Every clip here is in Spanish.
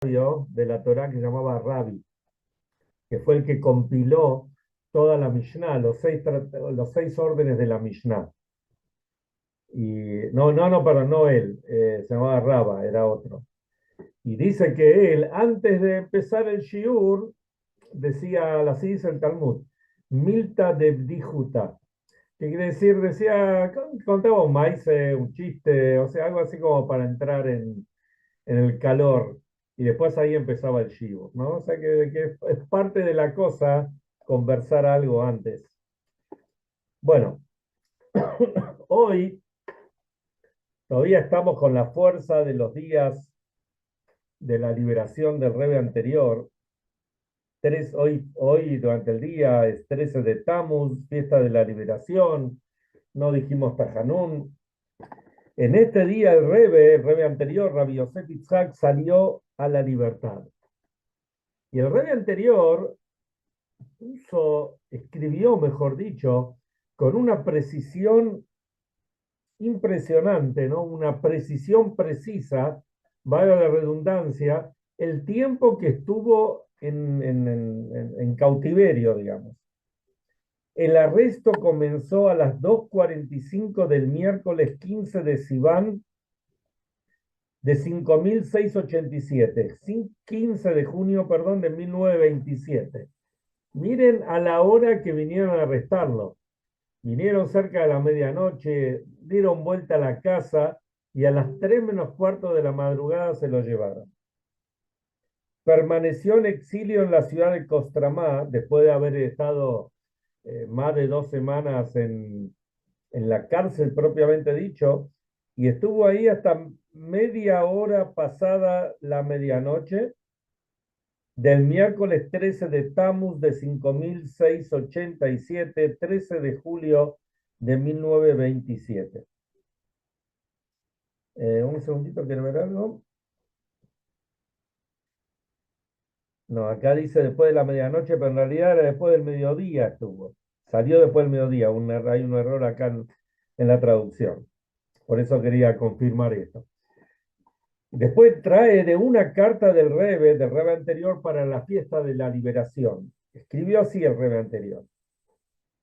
de la Torá que se llamaba Rabbi, que fue el que compiló toda la Mishnah, los seis órdenes de la Mishnah. Y perdón, no él, se llamaba Rabba, era otro. Y dice que él, antes de empezar el Shiur, decía, así dice el Talmud, Milta de Bdijuta, que quiere decir, decía, contaba un maíz, un chiste, o sea, algo así como para entrar en el calor, y después ahí empezaba el shiur, ¿no? O sea que es parte de la cosa conversar algo antes. Bueno, hoy todavía estamos con la fuerza de los días de la liberación del Rebbe anterior. Hoy durante el día es 13 de Tammuz, fiesta de la liberación, no dijimos Tajanún. En este día el Rebbe anterior, Rabbi Yosef Yitzhak, salió a la libertad. Y el Rebbe anterior escribió, mejor dicho, con una precisión impresionante, ¿no? Una precisión precisa, valga la redundancia, el tiempo que estuvo en cautiverio, digamos. El arresto comenzó a las 2:45 del miércoles 15 de Sivan de 5687, 15 de junio, perdón, de 1927. Miren a la hora que vinieron a arrestarlo. Vinieron cerca de la medianoche, dieron vuelta a la casa y a las 3 menos cuarto de la madrugada se lo llevaron. Permaneció en exilio en la ciudad de Costramá, después de haber estado más de 2 semanas en la cárcel propiamente dicho, y estuvo ahí hasta media hora pasada la medianoche del miércoles 13 de Tammuz de 5687, 13 de julio de 1927. Un segundito, quiero ver algo. No, acá dice después de la medianoche, pero en realidad era después del mediodía estuvo. Salió después del mediodía. Hay un error acá en la traducción. Por eso quería confirmar esto. Después trae de una carta del Rebbe anterior para la fiesta de la liberación. Escribió así el Rebbe anterior.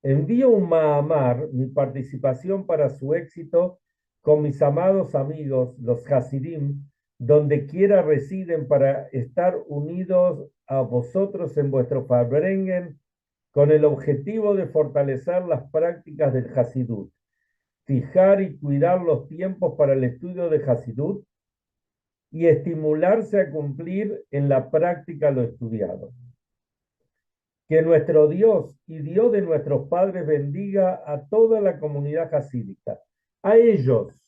Envío un Mahamar, mi participación para su éxito, con mis amados amigos, los Hasidim, donde quiera residen para estar unidos a vosotros en vuestro Farbrengen, con el objetivo de fortalecer las prácticas del Hasidut, fijar y cuidar los tiempos para el estudio de Hasidut y estimularse a cumplir en la práctica lo estudiado. Que nuestro Dios y Dios de nuestros padres bendiga a toda la comunidad hasídica, a ellos,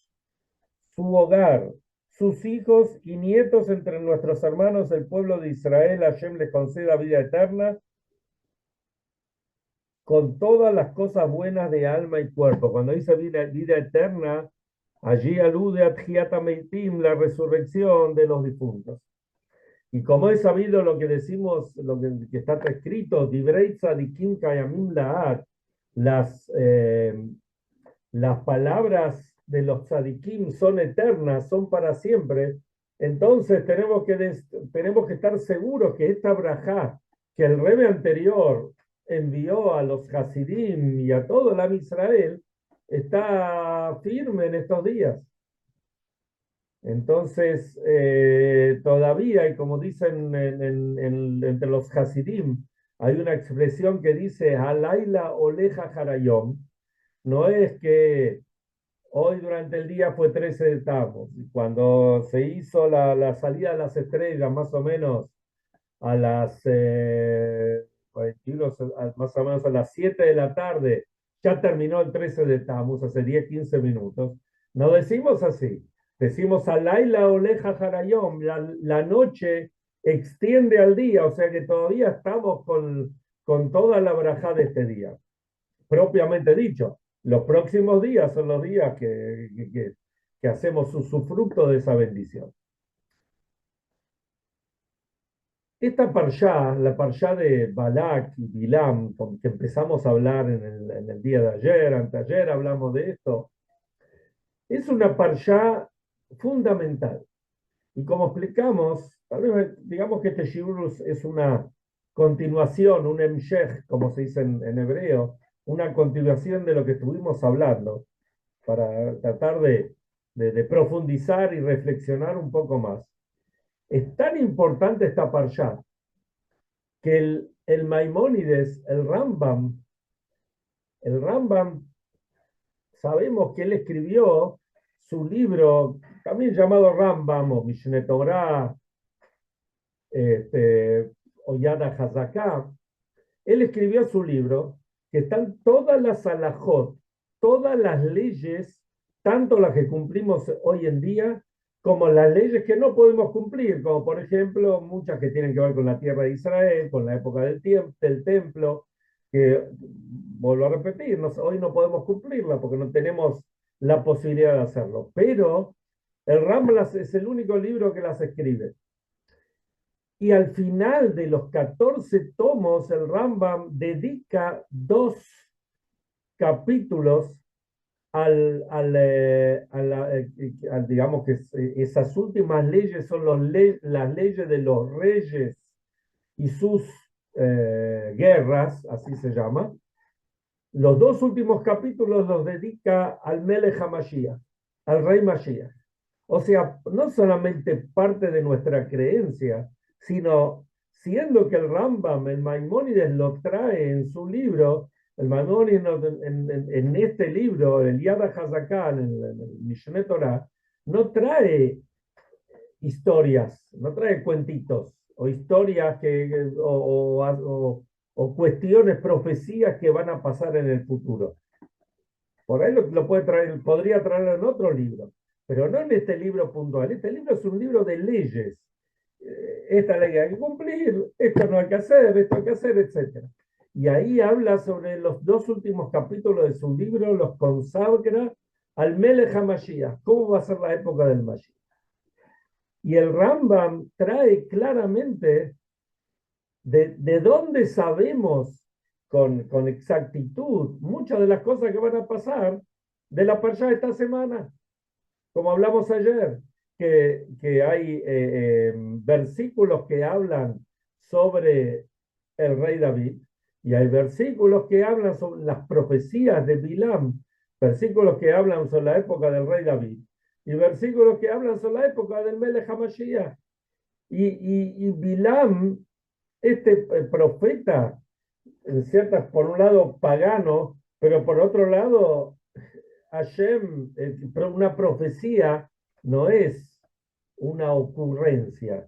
su hogar, sus hijos y nietos entre nuestros hermanos del pueblo de Israel. Hashem les conceda vida eterna con todas las cosas buenas de alma y cuerpo. Cuando dice vida eterna, allí alude a Tchiat HaMeitim, la resurrección de los difuntos. Y como es sabido lo que decimos, lo que está escrito, Divrei Tzadikim Kayamim Laat, las palabras de los tzadikim son eternas, son para siempre. Entonces tenemos que estar seguros que esta brajá que el Rebbe anterior envió a los Hasidim y a todo el Am Israel está firme en estos días. Entonces, todavía, y como dicen entre los Hasidim, hay una expresión que dice, Halaila oleja harayom. No es que hoy durante el día fue 13 de Tammuz, y cuando se hizo la salida de las estrellas, más o menos a las, más o menos a las 7 de la tarde, ya terminó el 13 de Tammuz, hace 10, 15 minutos. No decimos así. Decimos Alaila Oleja Harayom, la noche extiende al día, o sea que todavía estamos con toda la brajá de este día. Propiamente dicho, los próximos días son los días que hacemos usufructo de esa bendición. Esta parshá, la parshá de Balak y Bilam, con que empezamos a hablar en el día de ayer, anteayer hablamos de esto, es una parshá fundamental. Y como explicamos, Digamos que este Shiur es una continuación, un emshech, como se dice en hebreo, una continuación de lo que estuvimos hablando, para tratar de profundizar y reflexionar un poco más. Es tan importante esta parsha que el Maimónides, el Rambam, sabemos que él escribió su libro, también llamado Rambam o Mishneh Torah, este, o Yad HaZaká. Él escribió su libro, que están todas las alajot, todas las leyes, tanto las que cumplimos hoy en día, como las leyes que no podemos cumplir, como por ejemplo muchas que tienen que ver con la tierra de Israel, con la época del templo, que vuelvo a repetir, hoy no podemos cumplirla porque no tenemos la posibilidad de hacerlo. Pero el Ramblas es el único libro que las escribe. Y al final de los 14 tomos, el Rambam dedica 2 capítulos digamos que esas últimas leyes son las leyes de los reyes y sus guerras, así se llama. Los 2 últimos capítulos los dedica al Melech HaMashiach, al rey Mashiach. O sea, no solamente parte de nuestra creencia, sino siendo que el Rambam, el Maimónides lo trae en su libro, el Maimónides en este libro, el Yad HaZaká, en el Mishneh Torah, no trae historias, no trae cuentitos o historias o cuestiones, profecías que van a pasar en el futuro. Por ahí lo puede traer, podría traerlo en otro libro, pero no en este libro puntual. Este libro es un libro de leyes. Esta ley hay que cumplir, esto no hay que hacer, esto hay que hacer, etc. Y ahí habla sobre los 2 últimos capítulos de su libro, los consagra al Melech HaMashiach, cómo va a ser la época del Mashiach. Y el Rambam trae claramente de dónde sabemos con exactitud muchas de las cosas que van a pasar de la parsha de esta semana. Como hablamos ayer, que hay versículos que hablan sobre el rey David y hay versículos que hablan sobre las profecías de Bilam, versículos que hablan sobre la época del rey David y versículos que hablan sobre la época del Melech HaMashiach. Y Bilam, este profeta, en ciertas, por un lado pagano, pero por otro lado, Hashem, una profecía no es una ocurrencia.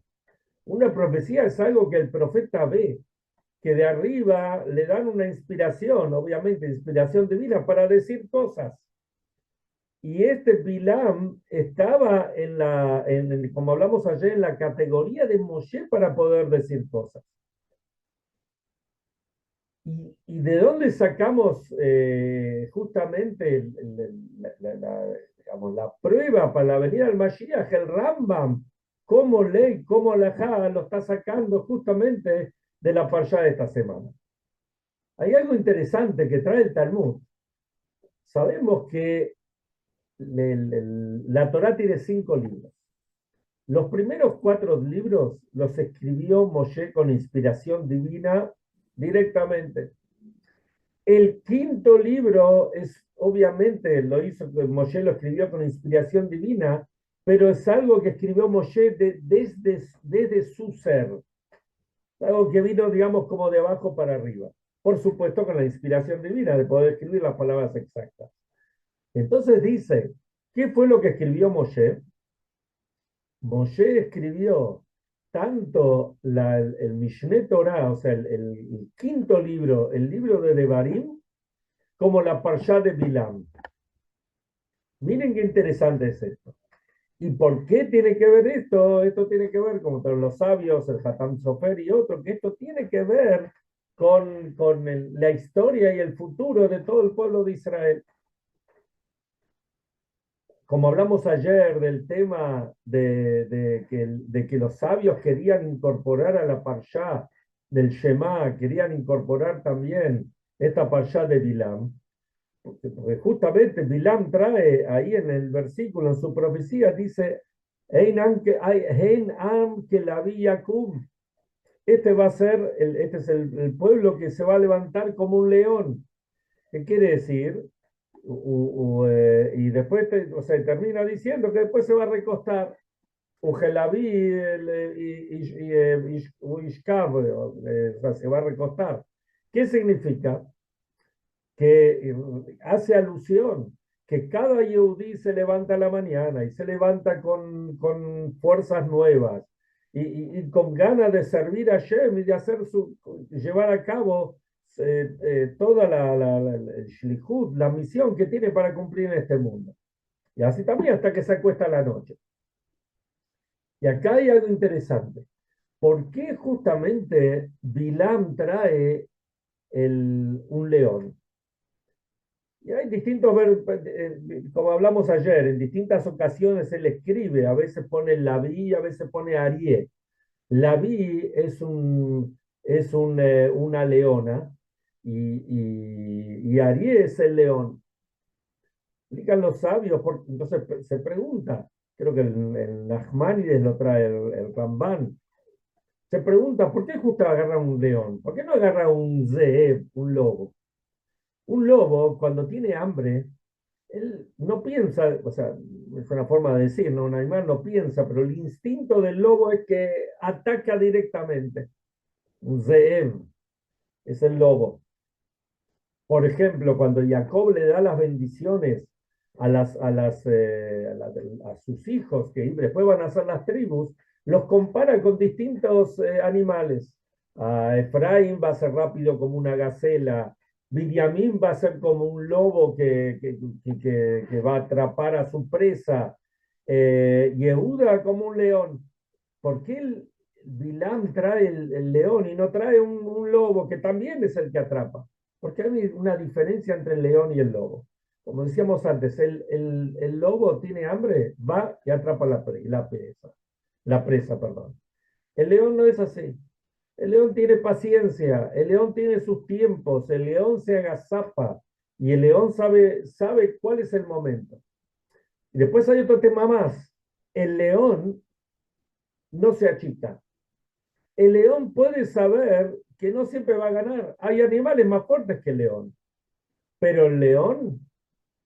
Una profecía es algo que el profeta ve, que de arriba le dan una inspiración, obviamente, inspiración divina para decir cosas. Y este Bilam estaba como hablamos ayer, en la categoría de Moshe para poder decir cosas. ¿Y de dónde sacamos justamente digamos, la prueba para la venida del Mashiach? El Rambam, como ley, como alajá, lo está sacando justamente de la parsha de esta semana. Hay algo interesante que trae el Talmud. Sabemos que la Torá tiene 5 libros. Los primeros 4 libros los escribió Moshe con inspiración divina directamente. El 5.º libro es, obviamente, Moshe lo escribió con inspiración divina, pero es algo que escribió Moshe desde su ser. Algo que vino, digamos, como de abajo para arriba. Por supuesto, con la inspiración divina de poder escribir las palabras exactas. Entonces dice, ¿qué fue lo que escribió Moshe? Moshe escribió tanto el Mishneh Torah, o sea, el 5.º libro, el libro de Devarim, como la Parsha de Bilam. Miren qué interesante es esto. ¿Y por qué tiene que ver esto? Esto tiene que ver, como todos los sabios, el Hatam Sofer y otros, que esto tiene que ver con la historia y el futuro de todo el pueblo de Israel. Como hablamos ayer del tema de que los sabios querían incorporar a la Parsha del Shema, querían incorporar también esta Parsha de Bilam, porque justamente Bilam trae ahí en el versículo, en su profecía, dice, Hein Am que la Villa Cum. Este va a ser, este es el pueblo que se va a levantar como un león. ¿Qué quiere decir? Y después, o sea, termina diciendo que después se va a recostar. Ujelaví Ishkab, o sea, se va a recostar. ¿Qué significa? Que hace alusión que cada Yehudí se levanta a la mañana y se levanta con fuerzas nuevas y con ganas de servir a Shem y de llevar a cabo toda el shlichut, la misión que tiene para cumplir en este mundo. Y así también hasta que se acuesta la noche. Y acá hay algo interesante. ¿Por qué justamente Bilam trae un león? Y hay distintos, como hablamos ayer, en distintas ocasiones él escribe, a veces pone Laví, a veces pone Arié. Laví es una leona y Arié es el león. Explican los sabios, entonces se pregunta, creo que el Nachmanides lo trae el Ramban, se pregunta, ¿por qué justo agarra un león? ¿Por qué no agarra un zeeb, un lobo? Un lobo, cuando tiene hambre, él no piensa, o sea, es una forma de decir, ¿no? Un animal no piensa, pero el instinto del lobo es que ataca directamente. Un zeeb es el lobo. Por ejemplo, cuando Jacob le da las bendiciones a sus hijos, que después van a ser las tribus, los compara con distintos animales. Efraín va a ser rápido como una gacela, Binyamin va a ser como un lobo que va a atrapar a su presa, Yehuda como un león. ¿Por qué Bilam trae el león y no trae un lobo que también es el que atrapa? Porque hay una diferencia entre el león y el lobo. Como decíamos antes, el lobo tiene hambre, va y atrapa la presa, perdón. El león no es así. El león tiene paciencia, el león tiene sus tiempos, el león se agazapa y el león sabe cuál es el momento. Y después hay otro tema más. El león no se achica. El león puede saber que no siempre va a ganar. Hay animales más fuertes que el león, pero el león,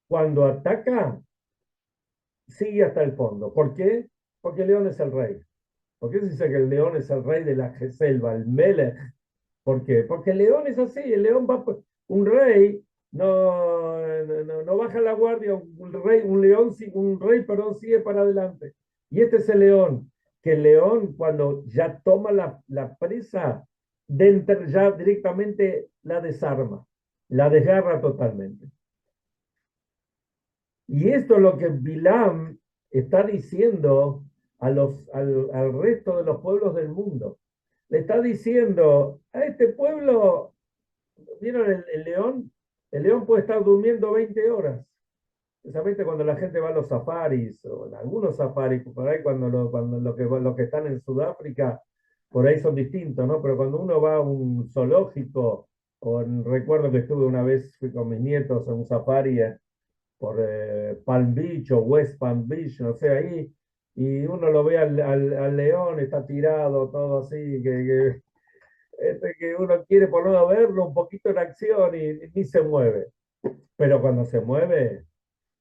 cuando ataca, sigue hasta el fondo. ¿Por qué? Porque el león es el rey. ¿Por qué se dice que el león es el rey de la selva, el Melech? ¿Por qué? Porque el león es así, el león va, un rey no baja la guardia, un rey, perdón, sigue para adelante. Y este es el león, que el león cuando ya toma la presa, ya directamente la desarma, la desgarra totalmente. Y esto es lo que Bilam está diciendo al resto de los pueblos del mundo. Le está diciendo a este pueblo, ¿vieron el león? El león puede estar durmiendo 20 horas. Especialmente cuando la gente va a los safaris, o en algunos safaris, por ahí cuando los que están en Sudáfrica, por ahí son distintos, ¿no? Pero cuando uno va a un zoológico, recuerdo que estuve una vez, fui con mis nietos a un safari por Palm Beach o West Palm Beach, no sé, ahí, y uno lo ve al león, está tirado, todo así, que uno quiere por lo menos verlo un poquito en acción y ni se mueve. Pero cuando se mueve,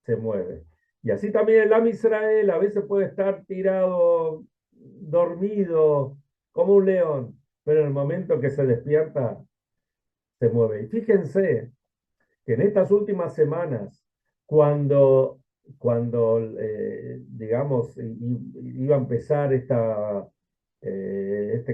se mueve. Y así también el Am Israel a veces puede estar tirado, dormido, como un león, pero en el momento que se despierta, se mueve. Y fíjense que en estas últimas semanas, cuando digamos, iba a empezar este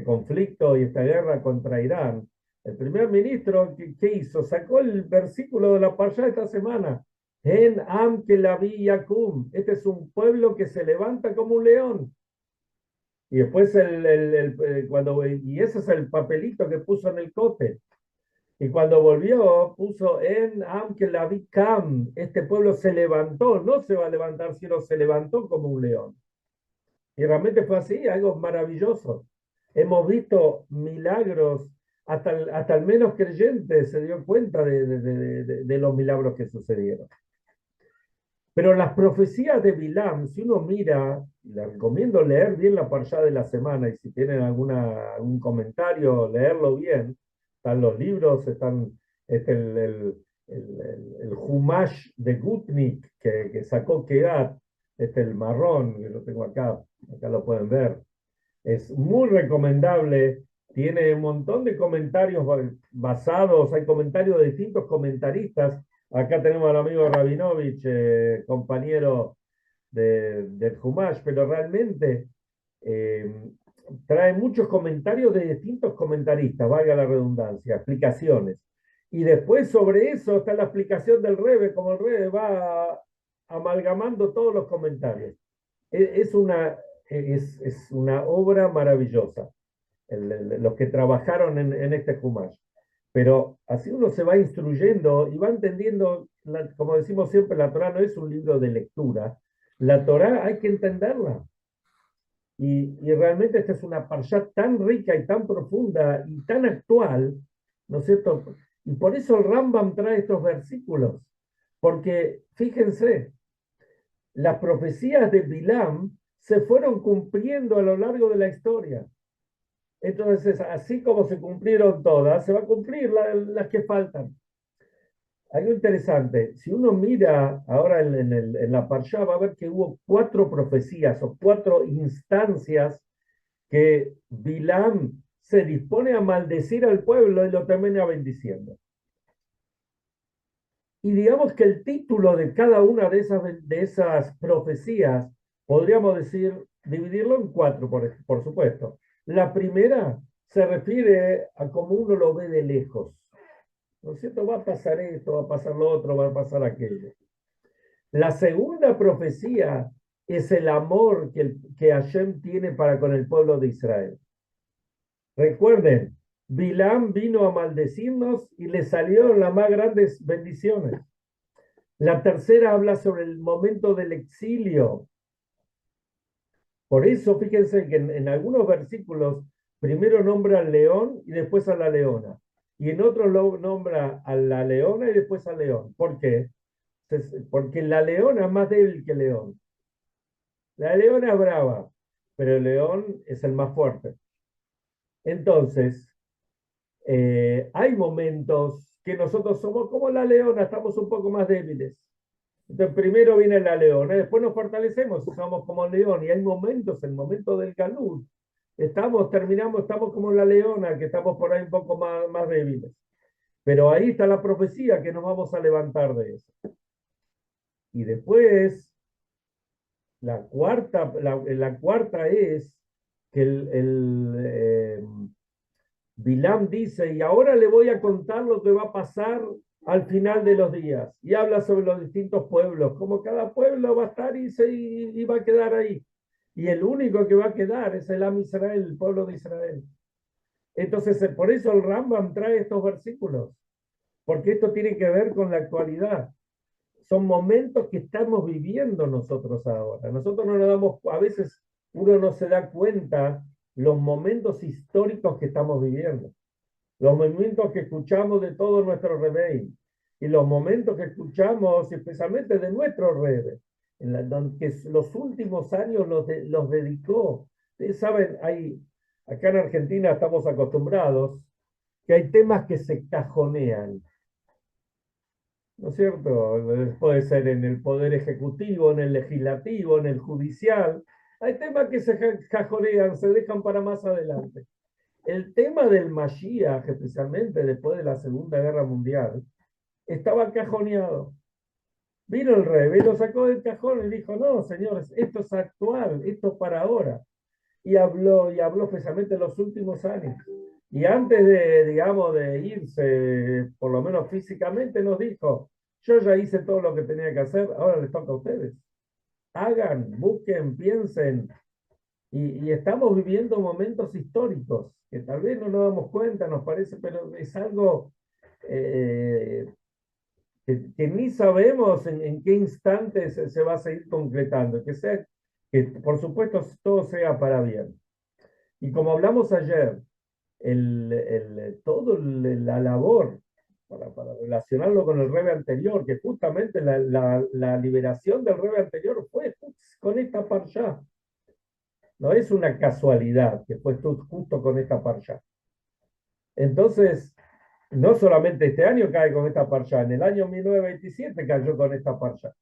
conflicto y esta guerra contra Irán, el primer ministro, ¿qué hizo? Sacó el versículo de la Parashá de esta semana. En Am que la Yakum. Este es un pueblo que se levanta como un león. Y después y ese es el papelito que puso en el cote. Y cuando volvió, puso en Am que la Cam. Este pueblo se levantó, no se va a levantar, sino se levantó como un león. Y realmente fue así, algo maravilloso. Hemos visto milagros, hasta el menos creyente se dio cuenta de los milagros que sucedieron. Pero las profecías de Bilam, si uno mira, les recomiendo leer bien la parashá de la semana y si tienen algún comentario, leerlo bien. Están los libros, están el Humash de Gutnik que sacó Keat, el marrón, que lo tengo acá lo pueden ver. Es muy recomendable, tiene un montón de comentarios basados, hay comentarios de distintos comentaristas. Acá tenemos al amigo Rabinovich, compañero del Humash, pero realmente eh, trae muchos comentarios de distintos comentaristas, valga la redundancia, explicaciones. Y después sobre eso está la explicación del Rebe, como el Rebe va amalgamando todos los comentarios. Es una, es una obra maravillosa, los que trabajaron en este Humash. Pero así uno se va instruyendo y va entendiendo, como decimos siempre, la Torah no es un libro de lectura. La Torah hay que entenderla. Y realmente esta es una parsha tan rica y tan profunda y tan actual, ¿no es cierto? Y por eso el Rambam trae estos versículos. Porque fíjense, las profecías de Bilam se fueron cumpliendo a lo largo de la historia. Entonces, así como se cumplieron todas, se va a cumplir las que faltan. Algo interesante, si uno mira ahora en la Parsha, va a ver que hubo 4 profecías o 4 instancias que Bilam se dispone a maldecir al pueblo y lo termina bendiciendo. Y digamos que el título de cada una de esas profecías, podríamos decir, dividirlo en 4, por supuesto. La primera se refiere a cómo uno lo ve de lejos. ¿No es cierto? Va a pasar esto, va a pasar lo otro, va a pasar aquello. La segunda profecía es el amor que Hashem tiene para con el pueblo de Israel. Recuerden, Bilam vino a maldecirnos y le salieron las más grandes bendiciones. La tercera habla sobre el momento del exilio. Por eso, fíjense que en algunos versículos primero nombra al león y después a la leona. Y en otros lo nombra a la leona y después al león. ¿Por qué? Porque la leona es más débil que el león. La leona es brava, pero el león es el más fuerte. Entonces, hay momentos que nosotros somos como la leona, estamos un poco más débiles. Entonces, primero viene la leona, después nos fortalecemos, somos como el león, y hay momentos, el momento del calud, estamos como la leona, que estamos por ahí un poco más débiles. Pero ahí está la profecía que nos vamos a levantar de eso. Y después, la cuarta es que Bilam dice, y ahora le voy a contar lo que va a pasar al final de los días. Y habla sobre los distintos pueblos, como cada pueblo va a estar y va a quedar ahí. Y el único que va a quedar es el Am Israel, el pueblo de Israel. Entonces, por eso el Rambam trae estos versículos, porque esto tiene que ver con la actualidad. Son momentos que estamos viviendo nosotros ahora. Nosotros no nos damos, a veces uno no se da cuenta los momentos históricos que estamos viviendo, los momentos que escuchamos de todo nuestro rebey y los momentos que escuchamos especialmente de nuestro rebey, que los últimos años los dedicó. Ustedes saben, acá en Argentina estamos acostumbrados que hay temas que se cajonean, ¿no es cierto? Puede ser en el poder ejecutivo, en el legislativo, en el judicial. Hay temas que se cajonean, se dejan para más adelante. El tema del Mashiach, especialmente después de la Segunda Guerra Mundial, estaba cajoneado. Vino el rey, lo sacó del cajón y dijo, no, señores, esto es actual, esto es para ahora. Y habló especialmente en los últimos años. Y antes de, digamos, de irse, por lo menos físicamente, nos dijo, yo ya hice todo lo que tenía que hacer, ahora les toca a ustedes. Hagan, busquen, piensen. Y estamos viviendo momentos históricos que tal vez no nos damos cuenta, nos parece, pero es algo eh, que ni sabemos en qué instante se va a seguir concretando. Que por supuesto todo sea para bien. Y como hablamos ayer, la labor para relacionarlo con el Rebbe anterior, que justamente la liberación del Rebbe anterior fue con esta parsha. No es una casualidad que fue justo con esta parsha. Entonces, no solamente este año cae con esta parsha, en el año 1927 cayó con esta parsha.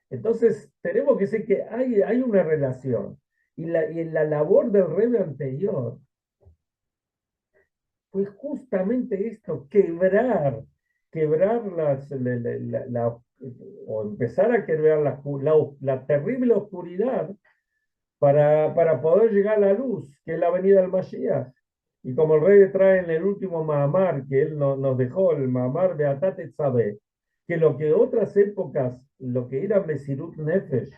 Entonces, tenemos que decir que hay una relación. Y la labor del Rebbe anterior fue justamente esto, quebrar o empezar a quebrar la terrible oscuridad para poder llegar a la luz, que es la venida del Mashiach. Y como el rey trae en el último Mahamar que él nos dejó, el Mahamar Beatat Etzabé, que lo que otras épocas, lo que era Mesirut Nefesh,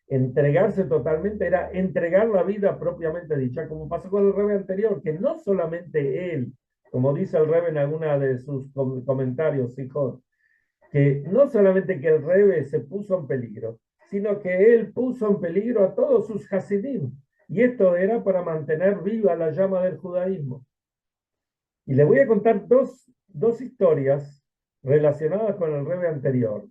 entregarse totalmente, era entregar la vida propiamente dicha, como pasó con el rey anterior, que no solamente él, como dice el rey en alguna de sus comentarios, hijos, que no solamente que el rebe se puso en peligro, sino que él puso en peligro a todos sus hasidim. Y esto era para mantener viva la llama del judaísmo. Y le voy a contar dos historias relacionadas con el rebe anterior,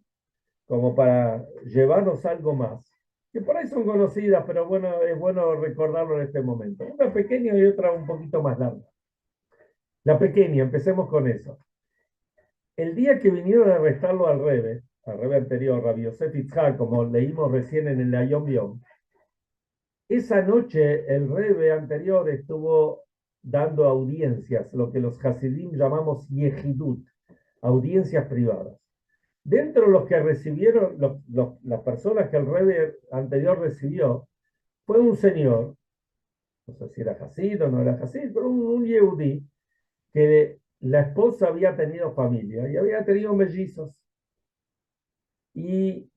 como para llevarnos algo más, que por ahí son conocidas, pero bueno, es bueno recordarlo en este momento. Una pequeña y otra un poquito más larga. La pequeña, empecemos con eso. El día que vinieron a arrestarlo al Rebe anterior, Rabbi Yosef Itzhak, como leímos recién en el Ayom Yom, esa noche el Rebe anterior estuvo dando audiencias, lo que los Hasidim llamamos Yehidut, audiencias privadas. Dentro de los que recibieron, las personas que el Rebe anterior recibió, fue un señor, no sé si era Hasid o no era Hasid, pero un Yehudí, que la esposa había tenido familia y había tenido mellizos. Y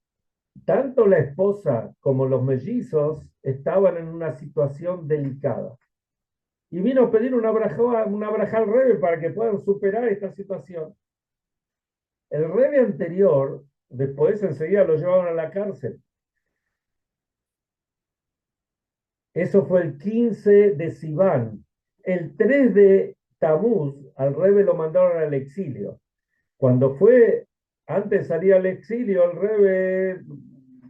tanto la esposa como los mellizos estaban en una situación delicada. Y vino a pedir una braja al Rebe para que puedan superar esta situación. El Rebe anterior, después enseguida lo llevaron a la cárcel. Eso fue el 15 de Sivan. El 3 de Tamuz, al Rebe lo mandaron al exilio. Cuando fue, antes de salir al exilio, el Rebe,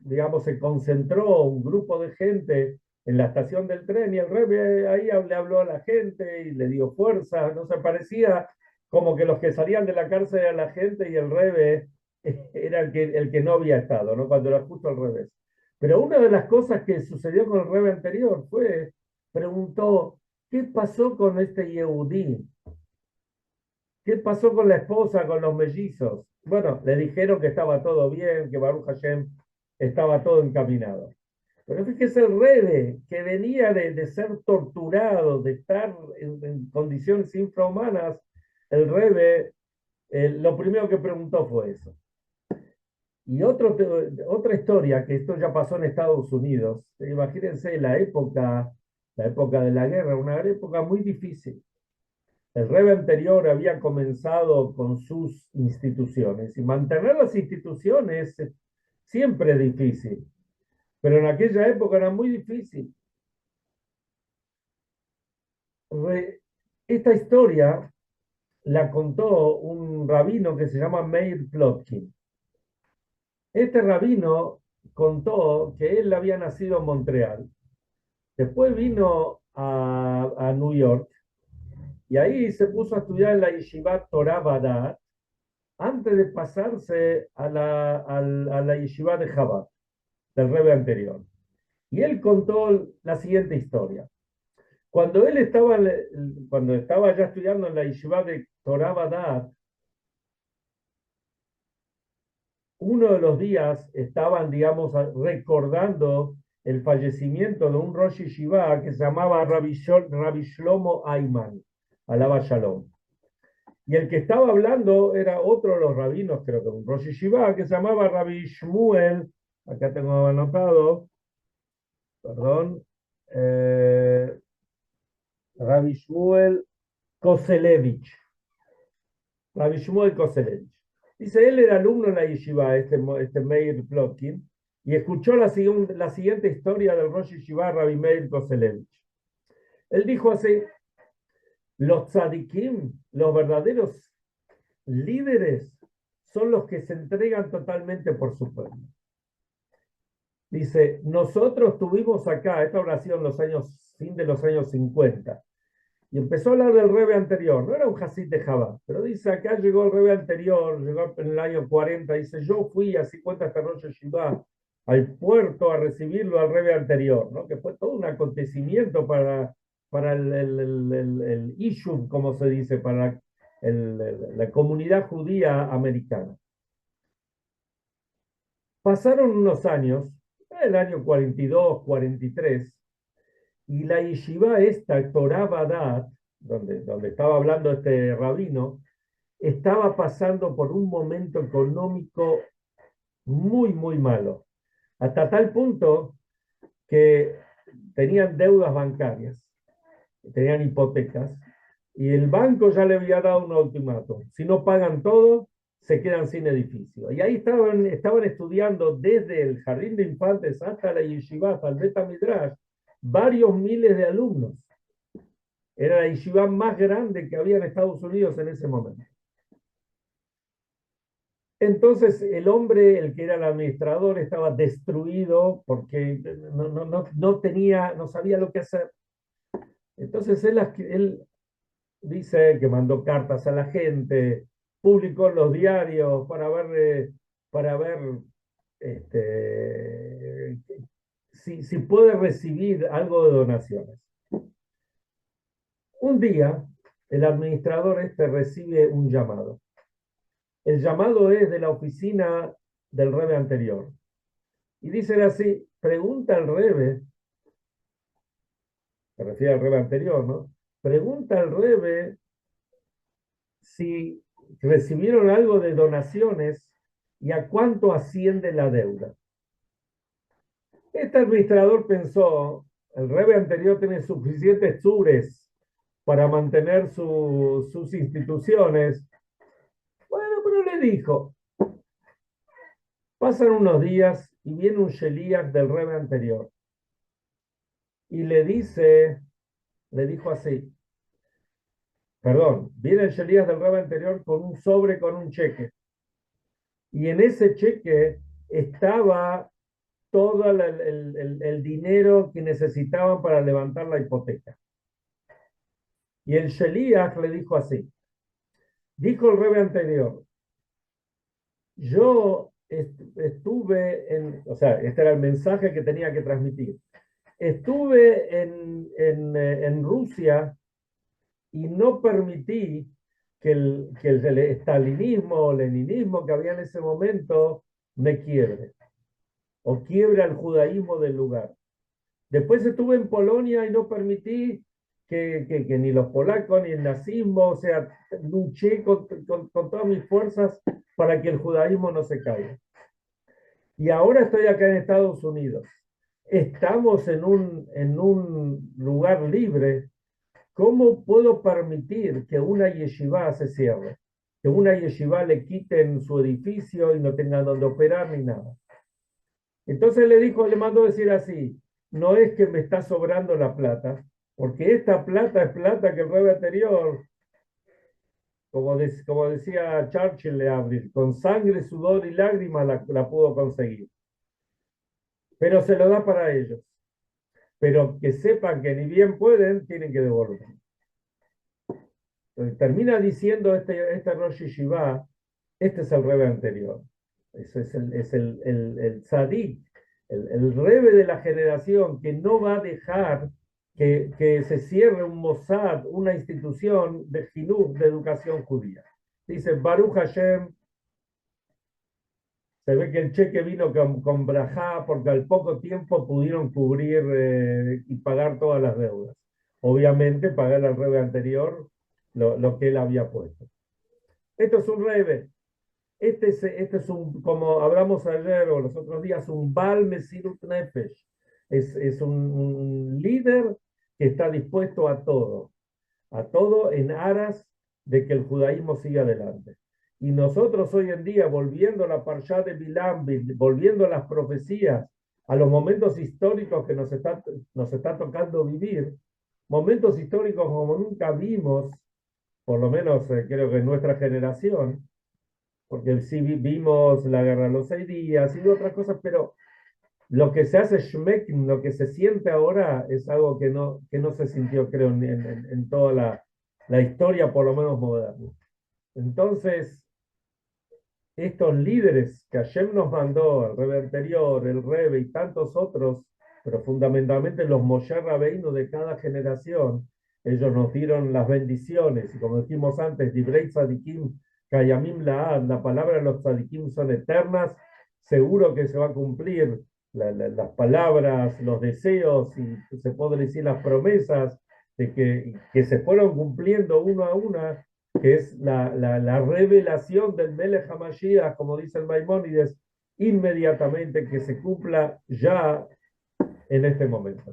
digamos, se concentró un grupo de gente en la estación del tren y el Rebe ahí le habló a la gente y le dio fuerza. No se parecía como que los que salían de la cárcel eran la gente y el Rebe era el que no había estado, ¿no? Cuando era justo al revés. Pero una de las cosas que sucedió con el Rebe anterior fue, preguntó, ¿qué pasó con este Yehudí? ¿Qué pasó con la esposa, con los mellizos? Bueno, le dijeron que estaba todo bien, que Baruch Hashem estaba todo encaminado. Pero fíjese el Rebe, que venía de ser torturado, de estar en condiciones infrahumanas, el Rebe, lo primero que preguntó fue eso. Y otra historia, que esto ya pasó en Estados Unidos, imagínense la época de la guerra, una época muy difícil. El Rebbe anterior había comenzado con sus instituciones y mantener las instituciones siempre es difícil, pero en aquella época era muy difícil. Esta historia la contó un rabino que se llama Meir Plotkin. Este rabino contó que él había nacido en Montreal, después vino a New York y ahí se puso a estudiar en la Yeshiva Torah Badat, antes de pasarse a la yeshiva de Chabad, del Rebbe anterior. Y él contó la siguiente historia. Cuando él estaba ya estudiando en la yeshiva de Torah Badat, uno de los días estaban, digamos, recordando el fallecimiento de un Rosh Yeshiva que se llamaba Rabbi Shlomo Ayman, alaba Shalom. Y el que estaba hablando era otro de los rabinos, creo que un Rosh Yeshiva, que se llamaba Rabbi Shmuel, acá tengo anotado, perdón, Rabbi Shmuel Koselevich. Rabbi Shmuel Koselevich. Dice, él era alumno en la yeshiva, este Meir Plotkin, y escuchó la siguiente historia del Rosh Yeshiva, Rabbi Meir Koselevich. Él dijo así, los tzadikim, los verdaderos líderes son los que se entregan totalmente por su pueblo. Dice, nosotros tuvimos acá, esta oración fin de los años 50, y empezó a hablar del Rebbe anterior, no era un Hasid de Jabá, pero dice, acá llegó el Rebbe anterior, llegó en el año 40, dice, yo fui, así cuenta esta noche Shiva, al puerto a recibirlo al Rebbe anterior, ¿no? Que fue todo un acontecimiento para el issue, como se dice, para la comunidad judía americana. Pasaron unos años, el año 42, 43, y la yeshiva esta, Torah Badat, donde estaba hablando este rabino, estaba pasando por un momento económico muy, muy malo. Hasta tal punto que tenían deudas bancarias, tenían hipotecas, y el banco ya le había dado un ultimátum. Si no pagan todo, se quedan sin edificio. Y ahí estaban estudiando desde el jardín de infantes hasta la yeshiva, hasta el Beta Midrash, varios miles de alumnos. Era la yeshiva más grande que había en Estados Unidos en ese momento. Entonces el hombre, el que era el administrador, estaba destruido porque no sabía lo que hacer. Entonces él dice que mandó cartas a la gente, publicó en los diarios para ver si puede recibir algo de donaciones. Un día, el administrador recibe un llamado. El llamado es de la oficina del Rebbe anterior. Y dicen así, pregunta al Rebbe, se refiere al Rebbe anterior, ¿no? Pregunta al Rebbe si recibieron algo de donaciones y a cuánto asciende la deuda. Este administrador pensó, el Rebbe anterior tiene suficientes sures para mantener sus instituciones. Bueno, pero le dijo, pasan unos días y viene un Shelías del Rebbe anterior y le dijo así, perdón, viene el Shelías del Rebbe anterior con un sobre con un cheque y en ese cheque estaba todo el dinero que necesitaban para levantar la hipoteca. Y el Shelías le dijo así, dijo el Rebbe anterior, yo estuve o sea, este era el mensaje que tenía que transmitir. Estuve en Rusia y no permití que el estalinismo o leninismo que había en ese momento me quiebre o quiebre al judaísmo del lugar. Después estuve en Polonia y no permití que ni los polacos ni el nazismo, o sea, luché con todas mis fuerzas para que el judaísmo no se caiga. Y ahora estoy acá en Estados Unidos. Estamos en un lugar libre. ¿Cómo puedo permitir que una yeshiva se cierre? Que una yeshiva le quiten su edificio y no tengan donde operar ni nada. Entonces le mandó decir así, no es que me está sobrando la plata, porque esta plata es plata que el Rebbe anterior, como decía Churchill de Abril, con sangre, sudor y lágrimas la pudo conseguir. Pero se lo da para ellos. Pero que sepan que ni bien pueden, tienen que devolver. Entonces, termina diciendo este Rosh Yeshiva, este es el Rebbe anterior. Eso es el tzadik, el Rebbe de la generación que no va a dejar que se cierre un Mossad, una institución de Jinuj, de educación judía. Dice, Baruch Hashem, se ve que el cheque vino con brajá porque al poco tiempo pudieron cubrir y pagar todas las deudas. Obviamente, pagar al Rebbe anterior lo que él había puesto. Esto es un Rebbe. Este es como hablamos ayer o los otros días, un Baal Mesirut Nefesh. Es un líder que está dispuesto a todo en aras de que el judaísmo siga adelante. Y nosotros hoy en día, volviendo a la Parshá de Bilam, volviendo a las profecías, a los momentos históricos que nos está tocando vivir, momentos históricos como nunca vimos, por lo menos creo que en nuestra generación, porque sí vimos la Guerra de los 6 días y otras cosas, pero lo que se hace Schmeck, lo que se siente ahora es algo que no se sintió, creo, en toda la historia, por lo menos moderna. Entonces, estos líderes que Hashem nos mandó, el Rebbe anterior, el Rebbe y tantos otros, pero fundamentalmente los Moshe Rabbeinu de cada generación, ellos nos dieron las bendiciones, y como dijimos antes, Divrei Tzadikim, Kayamim Laad, la palabra de los Tzadikim son eternas, seguro que se va a cumplir las palabras, los deseos, y se puede decir las promesas, que se fueron cumpliendo uno a una, que es la revelación del Melech HaMashiach, como dice el Maimónides, inmediatamente que se cumpla ya en este momento.